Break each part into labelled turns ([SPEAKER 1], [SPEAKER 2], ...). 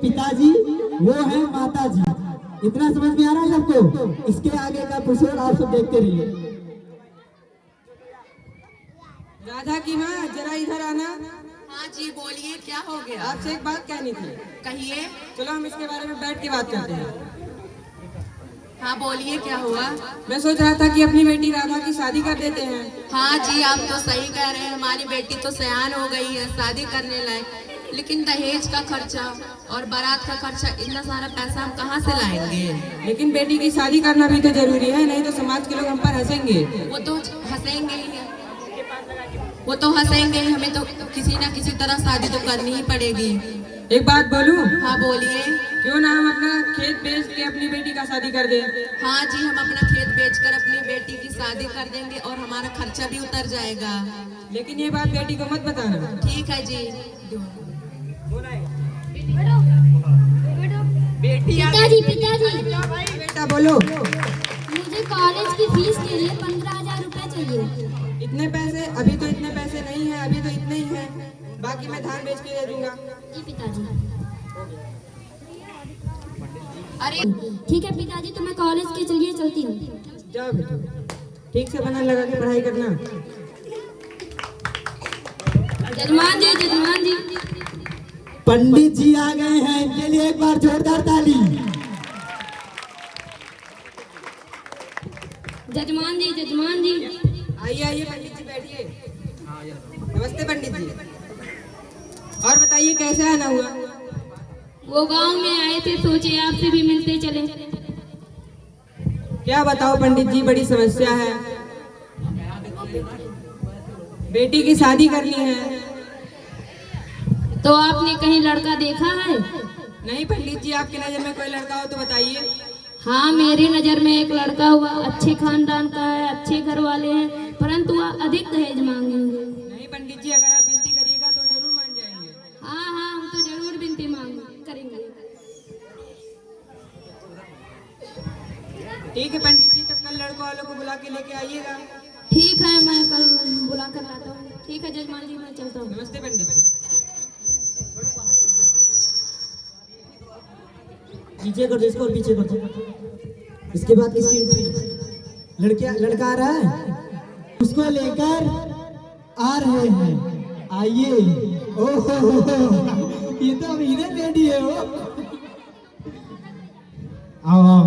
[SPEAKER 1] पिताजी वो है माता जी। इतना समझ में आ रहा है सबको? इसके आगे का पुछोड़ आप सब देखते रहिए।
[SPEAKER 2] राधा की माँ जरा इधर आना।
[SPEAKER 3] हाँ जी बोलिए, क्या हो गया?
[SPEAKER 2] आपसे एक बात कहनी थी।
[SPEAKER 3] कहिए।
[SPEAKER 2] चलो हम इसके बारे में बैठ के बात करते हैं।
[SPEAKER 3] हाँ बोलिए, क्या हुआ?
[SPEAKER 2] मैं सोच रहा था कि अपनी बेटी राधा की शादी कर देते हैं।
[SPEAKER 3] हाँ जी, आप तो सही कह रहे हैं। हमारी बेटी तो सयान हो गई है, शादी करने लायक। लेकिन दहेज का खर्चा और बारात का खर्चा, इतना सारा पैसा हम कहाँ से लाएंगे?
[SPEAKER 2] लेकिन बेटी की शादी करना भी तो जरूरी है, नहीं तो समाज के लोग हम पर हंसेंगे।
[SPEAKER 3] वो तो हंसेंगे ही, वो तो हंसेंगे ही। हमें तो किसी ना किसी तरह शादी तो करनी ही पड़ेगी।
[SPEAKER 2] एक बात बोलूं?
[SPEAKER 3] हाँ बोलिए।
[SPEAKER 2] क्यों ना हम अपना खेत बेच के अपनी बेटी का शादी कर दें?
[SPEAKER 3] हाँ जी, हम अपना खेत बेचकर अपनी बेटी की शादी कर देंगे और हमारा खर्चा भी उतर जाएगा।
[SPEAKER 2] लेकिन ये बात बेटी को मत बताना।
[SPEAKER 3] ठीक है जी।
[SPEAKER 4] पिताजी पिताजी
[SPEAKER 2] बेटा बोलो।
[SPEAKER 4] मुझे कॉलेज की फीस के लिए 15,000 रुपए चाहिए।
[SPEAKER 2] इतने पैसे? अभी तो इतने पैसे नहीं है, अभी तो इतने ही है। बाकी मैं धान बेच के दे दूंगा।
[SPEAKER 4] जी पिताजी।
[SPEAKER 3] अरे
[SPEAKER 4] ठीक है पिताजी, तो मैं कॉलेज के लिए चलती हूँ।
[SPEAKER 2] जाओ बेटा, ठीक से बना लगा के पढ़ाई करना।
[SPEAKER 4] जजमान जी, जजमान जी।
[SPEAKER 1] पंडित जी आ गए हैं, इनके लिए एक बार जोरदार ताली।
[SPEAKER 4] जजमान जी, जजमान जी।
[SPEAKER 2] आइए आइए पंडित जी, बैठिए। नमस्ते पंडित जी। और बताइए कैसे आना हुआ?
[SPEAKER 4] वो गांव में आए थे, सोचे आपसे भी मिलते चले।
[SPEAKER 2] क्या बताओ पंडित जी, बड़ी समस्या है। बेटी की शादी करनी है।
[SPEAKER 4] तो आपने कहीं लड़का देखा है?
[SPEAKER 2] नहीं पंडित जी, आपकी नजर में कोई लड़का हो तो बताइए।
[SPEAKER 4] हाँ, मेरी नजर में एक लड़का हुआ, अच्छे खानदान का है, अच्छे घर वाले हैं, परंतु वह अधिक दहेज मांगेंगे।
[SPEAKER 2] नहीं पंडित जी, अगर आप विनती करिएगा तो जरूर मान जाएंगे।
[SPEAKER 4] हाँ हाँ, हम तो जरूर विनती मांग करेंगे।
[SPEAKER 2] ठीक है पंडित जी, तब कल लड़कों वालों को बुला के लेके आइएगा।
[SPEAKER 4] ठीक है, मैं कल बुला कर लाता हूँ। ठीक है जजमान जी, मैं चलता हूँ।
[SPEAKER 2] नमस्ते पंडित जी।
[SPEAKER 1] पीछे कर दो इसको, और पीछे कर दो। इसके बाद किसी लड़का आ रहा है, उसको लेकर आ रहे हैं। आइए। ओहो, ये तो अमीर लेडी है वो। आओ आओ।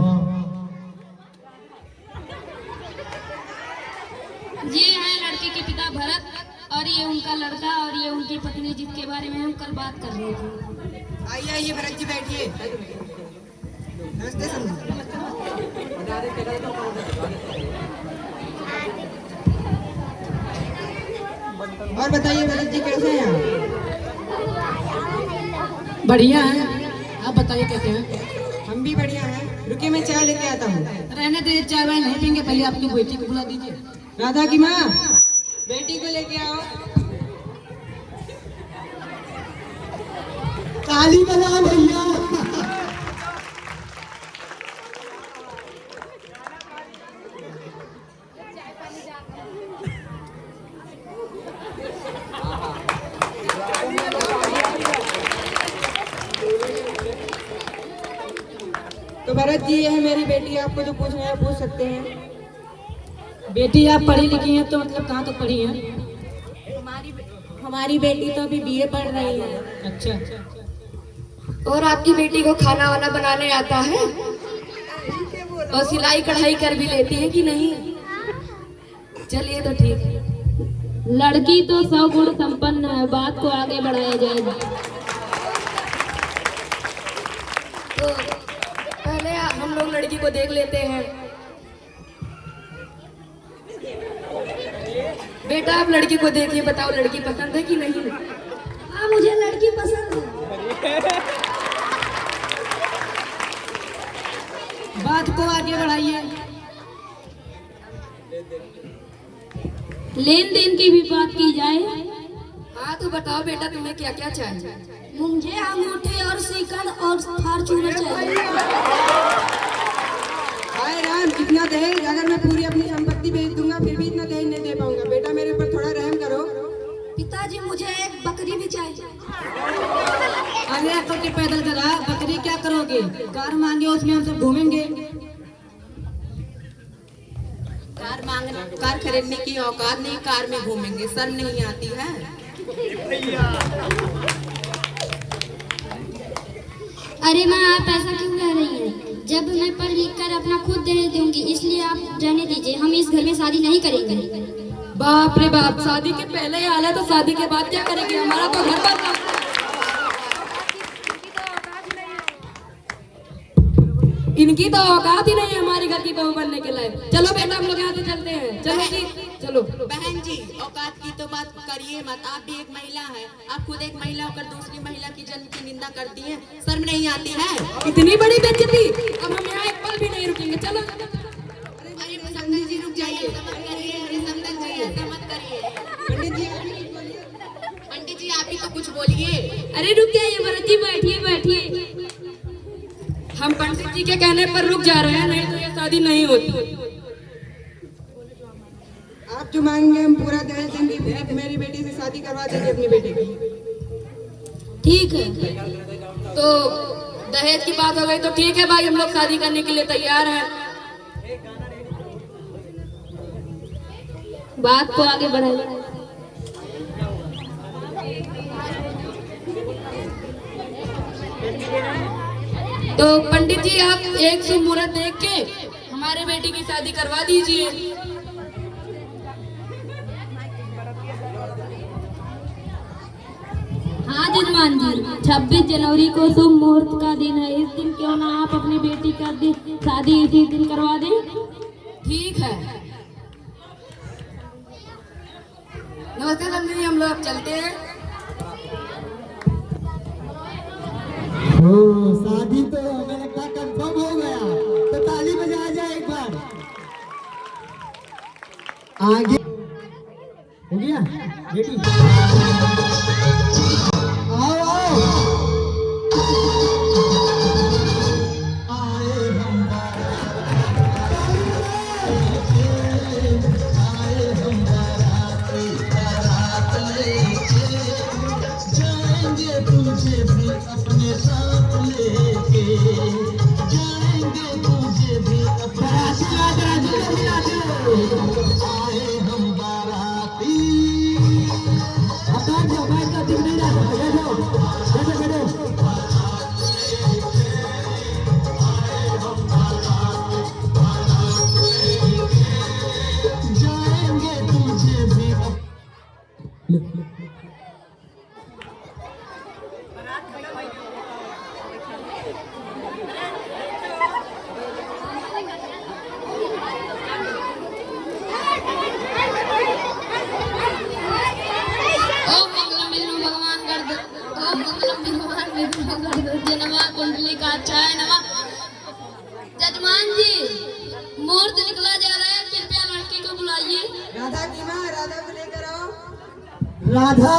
[SPEAKER 4] ये है लड़के के पिता भरत, और ये उनका लड़का, और ये उनकी पत्नी, जिसके बारे में हम कल बात कर रहे थे।
[SPEAKER 2] आइए आइए भरत जी, बैठिए। नमस्ते समझी। और बताइए भरत जी, कैसे हैं आप?
[SPEAKER 3] बढ़िया है, आप बताइए कैसे हैं?
[SPEAKER 2] हम भी बढ़िया हैं। रुकिए, मैं चाय लेके आता हूँ।
[SPEAKER 3] रहने दे, चाय वाय नहीं पियेंगे, पहले आपकी बेटी को बुला दीजिए।
[SPEAKER 2] राधा की माँ, बेटी को लेके आओ।
[SPEAKER 1] ताली बजाओ भैया।
[SPEAKER 2] तो भरत जी, ये है मेरी बेटी। आपको जो पूछना है पूछ सकते हैं।
[SPEAKER 3] बेटी आप पढ़ी लिखी हैं तो मतलब कहाँ तक पढ़ी हैं? हमारी बेटी तो अभी बीए पढ़ रही है।
[SPEAKER 2] अच्छा।
[SPEAKER 3] और आपकी बेटी को खाना वाना बनाने आता है? और सिलाई कढ़ाई कर भी लेती है कि नहीं? चलिए तो ठीक है।
[SPEAKER 4] लड़की तो 100 गुण संपन्न है, बात को आगे बढ़ाया जाएगा।
[SPEAKER 3] तो पहले हम लोग लड़की को देख लेते हैं। बेटा आप लड़की को देखिए, बताओ लड़की पसंद है कि नहीं?
[SPEAKER 4] हाँ, मुझे लड़की पसंद है।
[SPEAKER 3] बात को आगे बढ़ाइए।
[SPEAKER 4] लेन देन की भी बात की जाए।
[SPEAKER 3] हाँ तो बताओ बेटा, तुम्हें क्या क्या चाहिए?
[SPEAKER 4] मुझे अंगूठी और सिकड़ और फॉर्चूनर चाहिए।
[SPEAKER 2] हाय राम, कितना दहेज? अगर मैं पूरी अपनी संपत्ति बेच दूंगा फिर भी इतना दहेज नहीं दे पाऊंगा। बेटा मेरे ऊपर थोड़ा रहम करो।
[SPEAKER 4] पिताजी, मुझे एक बकरी भी चाहिए।
[SPEAKER 3] अरे तो
[SPEAKER 2] के पैदल चला, बकरी क्या करोगे? कार मांगे उसमें हम सब घूमेंगे।
[SPEAKER 3] कार खरीदने की औकात नहीं, कार में घूमेंगे, शर्म नहीं आती है?
[SPEAKER 4] अरे माँ, आप ऐसा क्यों कह रही हैं? जब मैं पढ़ लिख कर अपना खुद दे दूंगी, इसलिए आप जाने दीजिए, हम इस घर में शादी नहीं करेंगे।
[SPEAKER 2] बाप रे बाप, शादी के पहले ही हाल है तो शादी के बाद क्या करेंगे? हमारा तो घर पर इनकी तो औकात ही नहीं है हमारे घर की बहू बनने के लिए। चलो बेटा, हम लोग यहाँ से चलते हैं। चलो जी, चलो।
[SPEAKER 3] बहन जी, औकात की तो बात करिए मत, आप भी एक महिला हैं। आप खुद एक महिला होकर दूसरी महिला की जन्म की निंदा करती हैं, शर्म नहीं आती है?
[SPEAKER 2] इतनी बड़ी बेइज्जती, अब हम यहाँ एक पल भी नहीं रुकेंगे। चलो।
[SPEAKER 3] अरे समधी जी रुक जाइए, समझ करिए, अरे समधी जी ऐसा मत करिए। पंडित जी आप ही तो कुछ बोलिए।
[SPEAKER 4] अरे रुक जाइए भरत जी, बैठिए बैठिए।
[SPEAKER 2] हम पंडित जी के कहने पर रुक जा रहे हैं, नहीं तो ये शादी नहीं होती। आप जो मांगेंगे हम पूरा दहेज देंगे। मेरी बेटी से शादी करवा देंगे अपनी बेटे की।
[SPEAKER 4] ठीक है।
[SPEAKER 2] तो दहेज की बात हो गई तो ठीक है भाई, हम लोग शादी करने के लिए तैयार हैं।
[SPEAKER 4] बात को आगे बढ़ाइए।
[SPEAKER 2] तो पंडित जी आप एक शुभ मुहूर्त देख के हमारे बेटी की शादी करवा दीजिए।
[SPEAKER 4] हाँ जजमान जी, 26 जनवरी को शुभ मुहूर्त का दिन है। इस दिन क्यों ना आप अपनी बेटी का शादी इसी दिन करवा दें।
[SPEAKER 2] ठीक है। नमस्ते संजय जी, हम लोग अब चलते हैं।
[SPEAKER 1] शादी तो हमें लगता कंफर्म हो गया, तो ताली बजा जाए एक बार। आगे हो गया रेडी? आओ आओ। आए हम बारात लेके जाएंगे तुझे भी अपने साथ लेके जाएंगे तुझे भी अपने साथ लेके आए हम बाराती। बैठ जाओ, बैठ जाओ, दिख नहीं रहा, बैठ जाओ, बैठो बैठो। जाएंगे तुझे भी
[SPEAKER 4] जजमान जी, मुहूर्त निकला जा रहा है, कृपया लड़की को बुलाइए।
[SPEAKER 2] राधा की माँ, राधा को लेकर आओ।
[SPEAKER 1] राधा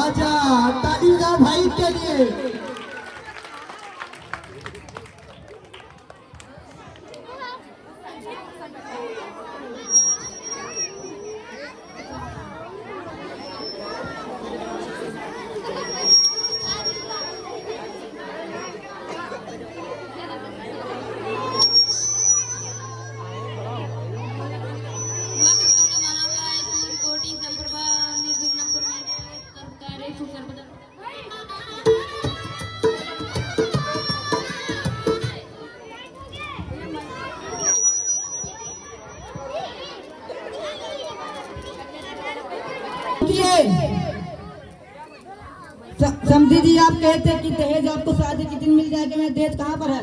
[SPEAKER 1] आजा, ताली बजाओ भाई के लिए। समझी जी, आप कहते कि दहेज आपको शादी के दिन मिल जाएगा, मैं दहेज कहाँ पर है?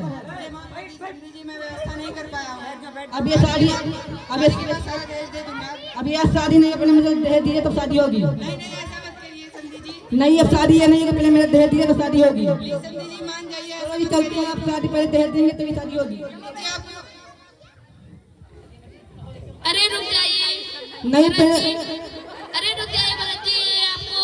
[SPEAKER 1] अब ये शादी, अब ये शादी नहीं, पहले मुझे दहेज दिए तो शादी होगी। नहीं, अब शादी है नहीं, पहले मेरे दहेज दिए तो शादी होगी। कोई गलती है, आप शादी पहले दहेज देंगे तो शादी होगी।
[SPEAKER 4] अरे रुक जाइए,
[SPEAKER 1] नहीं पहले,
[SPEAKER 4] अरे रुक जाइए भरत जी, ये आपको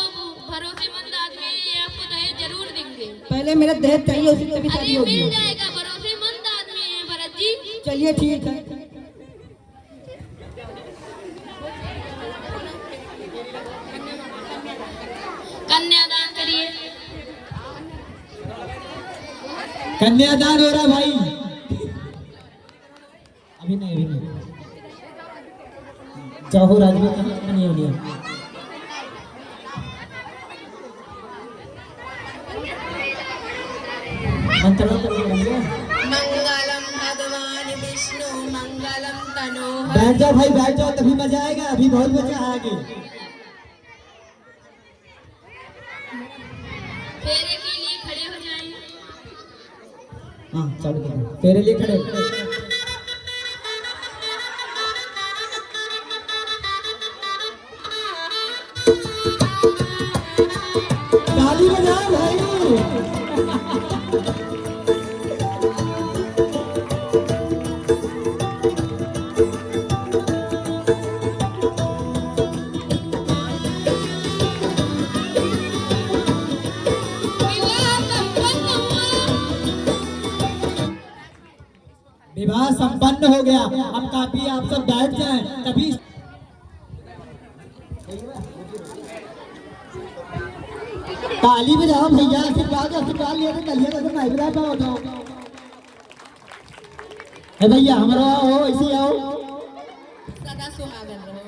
[SPEAKER 4] भरोसेमंद आदमी है, ये आपको दहेज जरूर देंगे।
[SPEAKER 1] पहले मेरा दहेज चाहिए, उसी तभी शादी
[SPEAKER 4] अरे
[SPEAKER 1] होगी।
[SPEAKER 4] मिल जाएगा, भरोसेमंद आदमी है भरत जी।
[SPEAKER 1] चलिए ठीक है।
[SPEAKER 4] कन्यादान करिए।
[SPEAKER 1] कन्यादान हो रहा भाई। अभी नहीं, अभी नहीं। जाओ राजवीर, नहीं होनी है।
[SPEAKER 3] मंगलम भगवान विष्णु मंगलम तनो।
[SPEAKER 1] बैठ जाओ भाई, बैठ जाओ, तभी मजा आएगा। अभी बहुत मजा है आगे।
[SPEAKER 3] फेरे के लिए खड़े हो जाएं।
[SPEAKER 1] हाँ चालू करो, तेरे लिए खड़े। ताली बजाओ भाई। विवाह संपन्न हो गया। अब काफी, आप सब बैठ जाएं तभी। ताली बजाओ भैया, आशीर्वाद आशीर्वाद लिया तो तालियां कैसे माइक बजा पाओ तो। है भैया हमारा आओ, ऐसे आओ।
[SPEAKER 3] सदा सुहागन रहो।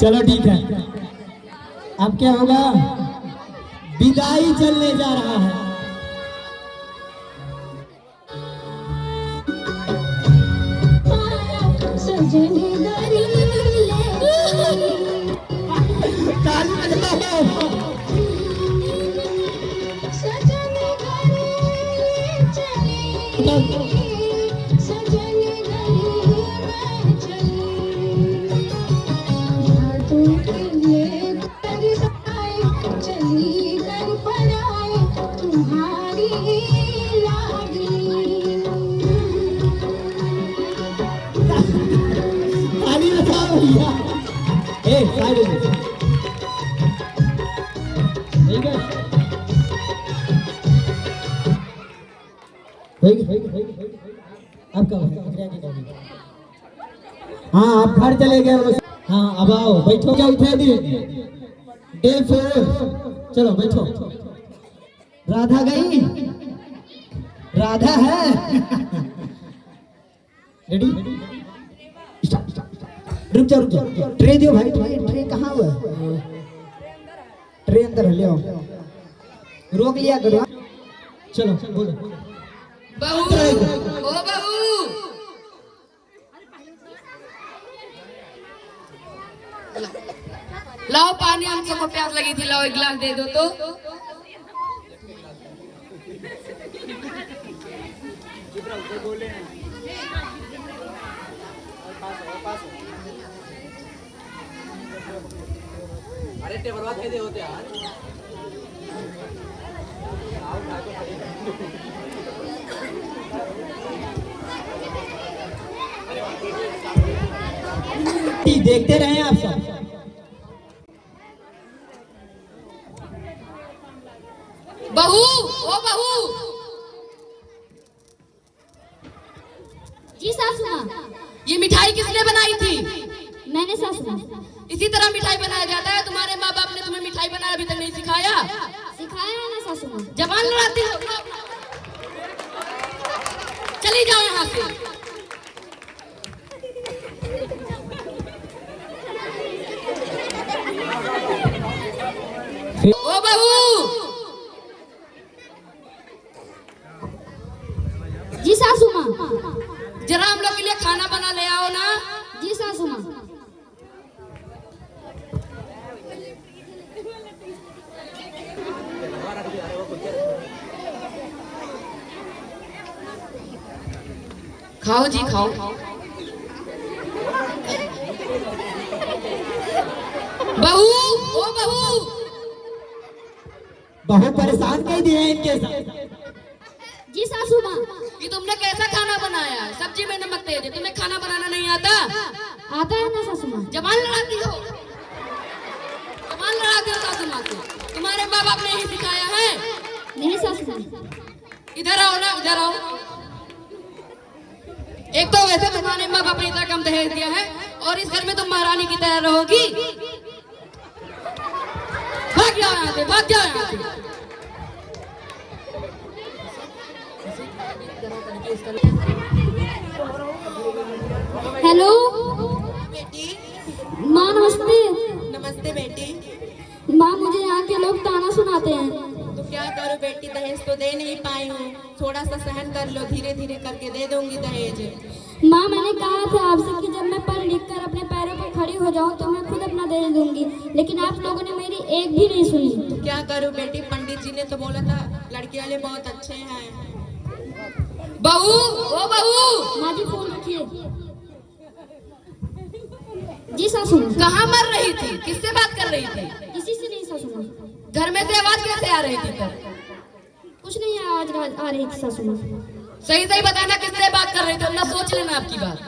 [SPEAKER 1] चलो ठीक है। अब क्या होगा, विदाई चलने जा रहा है। ताली बजाओ। ताली बजाओ भैया। ए साइड में ठीक है, अब कब हाँ आप घर चले गए। हाँ अब आओ, बैठो। क्या उठा दिए डे 4। चलो बैठो। राधा गई, राधा है। रेडी, रुक जाओ रुक जाओ। ट्रे दो भाई, ट्रे कहाँ हुआ? ट्रे अंदर ले आओ, रोक लिया करो। चलो बोलो।
[SPEAKER 3] बहू, ओ बहू, लाओ पानी, हम सबको प्यास लगी थी, लाओ एक गिलास दे दो तो।
[SPEAKER 2] अरे टेबल बात दे होते यार।
[SPEAKER 1] देखते रहे आप सब।
[SPEAKER 3] बहू, ओ बहू।
[SPEAKER 4] जी सासू माँ।
[SPEAKER 3] ये मिठाई किसने बनाई थी?
[SPEAKER 4] मैंने सासू माँ।
[SPEAKER 3] इसी तरह मिठाई बनाया जाता है। तुम्हारे माँ बाप ने तुम्हें मिठाई बनाना अभी तक नहीं सिखाया?
[SPEAKER 4] सिखाया है ना सासू माँ।
[SPEAKER 3] जबान लड़ाती हो। चली जाओ यहाँ से। ओ बहू।
[SPEAKER 4] जी सासू माँ।
[SPEAKER 3] जरा हम लोग के लिए खाना बना ले आओ ना।
[SPEAKER 4] जी सासू माँ।
[SPEAKER 3] खाओ जी खाओ। बहू, ओ बहू।
[SPEAKER 1] बहुत परेशान कर दिए हैं इनके साथ।
[SPEAKER 4] जी सासू माँ।
[SPEAKER 3] ये तुमने कैसा खाना बनाया? सब्जी में नमक तेज है, तुम्हें खाना बनाना नहीं आता?
[SPEAKER 4] आता है ना सासू माँ।
[SPEAKER 3] जबान लड़ाती हो, जबान लड़ाती हो सासू माँ से। तुम्हारे माँ बाप ने यही सिखाया है?
[SPEAKER 4] नहीं सासू माँ।
[SPEAKER 3] इधर आओ ना, इधर आओ। एक तो वैसे तुम्हारे माँ बाप ने इतना कम दहेज दिया है और इस घर में तुम महारानी की तरह रहोगी। यहाँ से, भाग जाओ यहाँ से।
[SPEAKER 4] हेलो
[SPEAKER 3] बेटी
[SPEAKER 4] माँ, नमस्ते।
[SPEAKER 3] नमस्ते बेटी।
[SPEAKER 4] माँ, मुझे यहाँ के लोग ताना सुनाते हैं।
[SPEAKER 3] तो क्या करूं बेटी, दहेज तो दे नहीं पाई हूँ, थोड़ा सा सहन कर लो, धीरे धीरे करके दे दूंगी दहेज।
[SPEAKER 4] माँ, मैंने कहा था आपसे कि जब मैं पढ़ लिख कर अपने पैरों पर खड़ी हो जाऊँ तो मैं खुद अपना दहेज दूंगी, लेकिन आप लोगों ने मेरी एक भी नहीं सुनी।
[SPEAKER 3] तो क्या करूं बेटी, पंडित जी ने तो बोला था लड़के वाले बहुत अच्छे हैं। बहू, ओ बहू।
[SPEAKER 4] माँ जी, फोन रखिए। जी सासू माँ।
[SPEAKER 3] कहाँ मर रही थी, किससे बात कर रही थी?
[SPEAKER 4] किसी से नहीं सासू माँ।
[SPEAKER 3] घर में से आवाज कैसे आ रही थी तब?
[SPEAKER 4] कुछ नहीं, आवाज आ रही थी सासू माँ।
[SPEAKER 3] सही सही बताना किससे बात कर रही थी, ना सोच लेना आपकी बात।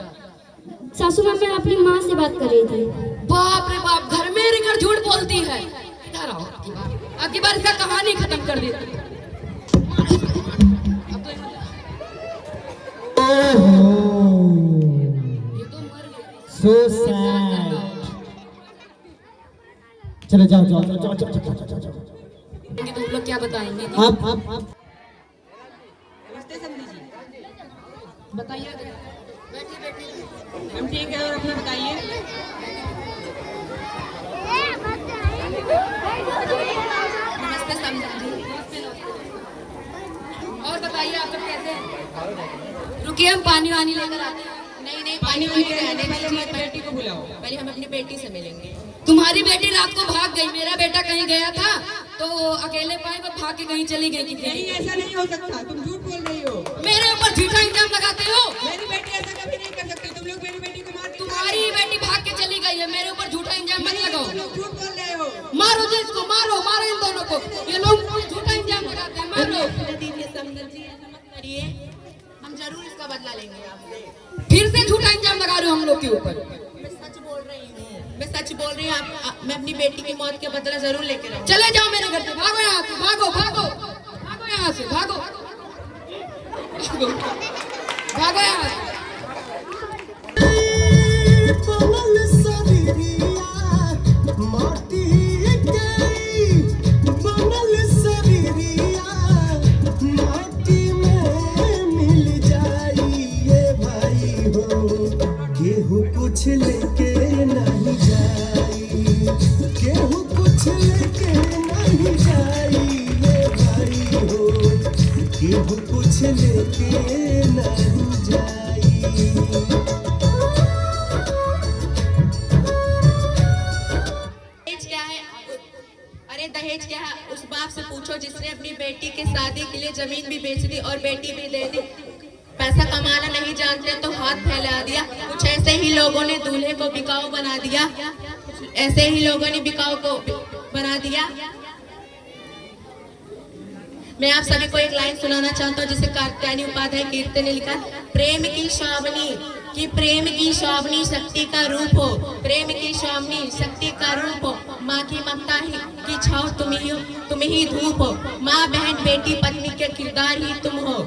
[SPEAKER 4] सासू माँ, मैं अपनी माँ से बात कर रही थी।
[SPEAKER 3] बाप रे बाप, घर में रहकर झूठ बोलती है। इधर आओ, आपकी बार इसका कहानी खत्म कर देती।
[SPEAKER 1] So sad. चलो जाओ जाओ जाओ जाओ जाओ जाओ जाओ जाओ।
[SPEAKER 3] तो हम लोग क्या बताएंगे?
[SPEAKER 1] आप
[SPEAKER 2] नमस्ते समधी जी।
[SPEAKER 3] बताइए। बैठिए बैठिए।
[SPEAKER 2] हम ठीक है, और अपना बताइए।
[SPEAKER 3] नमस्ते समझा जी। और बताइए आप लोग कैसे हैं? रुकिए, हम पानी वानी लेकर आते हैं। नहीं नहीं, पानी वानी रहने
[SPEAKER 2] पहले
[SPEAKER 3] दीजिए,
[SPEAKER 2] हमारी बेटी को बुलाओ।
[SPEAKER 3] पहले हम अपनी बेटी से मिलेंगे। तुम्हारी बेटी रात को भाग गई, मेरा बेटा कहीं गया था तो अकेले पाए वो भाग के कहीं चली गई।
[SPEAKER 2] नहीं, ऐसा नहीं हो सकता, तुम झूठ बोल रही हो।
[SPEAKER 3] मेरे ऊपर झूठा इल्जाम लगाते हो।
[SPEAKER 2] मेरी बेटी ऐसा कभी नहीं कर सकती, तुम लोग मेरी बेटी को मार के
[SPEAKER 3] तुम्हारी बेटी भाग के चली गई है, मेरे ऊपर झूठा इल्जाम मत लगाओ।
[SPEAKER 2] तुम लोग झूठ बोल रहे हो।
[SPEAKER 3] मारो जी इसको, मारो मारो इन दोनों को, ये लोग झूठा इल्जाम लगाते हैं, मारो। दीजिए समझल जी, ऐसा मत करिए, हम जरूर इसका बदला लेंगे आपसे। फिर से झूठा इल्जाम लगा रहे हो हम लोग के ऊपर। मैं सच बोल रही हूँ, मैं सच बोल रही हूँ। मैं अपनी बेटी की मौत के बदला जरूर लेके रहूंगी। चले जाओ मेरे घर से, भागो यहाँ से, भागो भागो भागो यहाँ से, भागो भागो भागो यहाँ से।
[SPEAKER 5] कुछ लेके नहीं जाई, केहू कुछ लेके नहीं जाई ये भाई हो, केहू कुछ लेके नहीं जाई।
[SPEAKER 3] दहेज क्या है? अरे दहेज क्या है, उस बाप से पूछो जिसने अपनी बेटी के शादी के लिए जमीन भी बेच दी और बेटी भी दे दी। पैसा कमाना नहीं जानते तो हाथ फैला दिया। कुछ ऐसे ही लोगों ने दूल्हे को बिकाऊ बना दिया, ऐसे ही लोगों ने बिकाऊ को बना दिया। मैं आप सभी को एक लाइन सुनाना चाहता हूँ जिसे कात्यायनी उपाध्याय कीर्तन ने लिखा। प्रेम की शावनी कि प्रेम की शावनी शक्ति का रूप हो, प्रेम की शावनी शक्ति का रूप हो, माँ की ममता ही की छाव तुम ही धूप हो, माँ बहन बेटी पत्नी के किरदार ही तुम हो।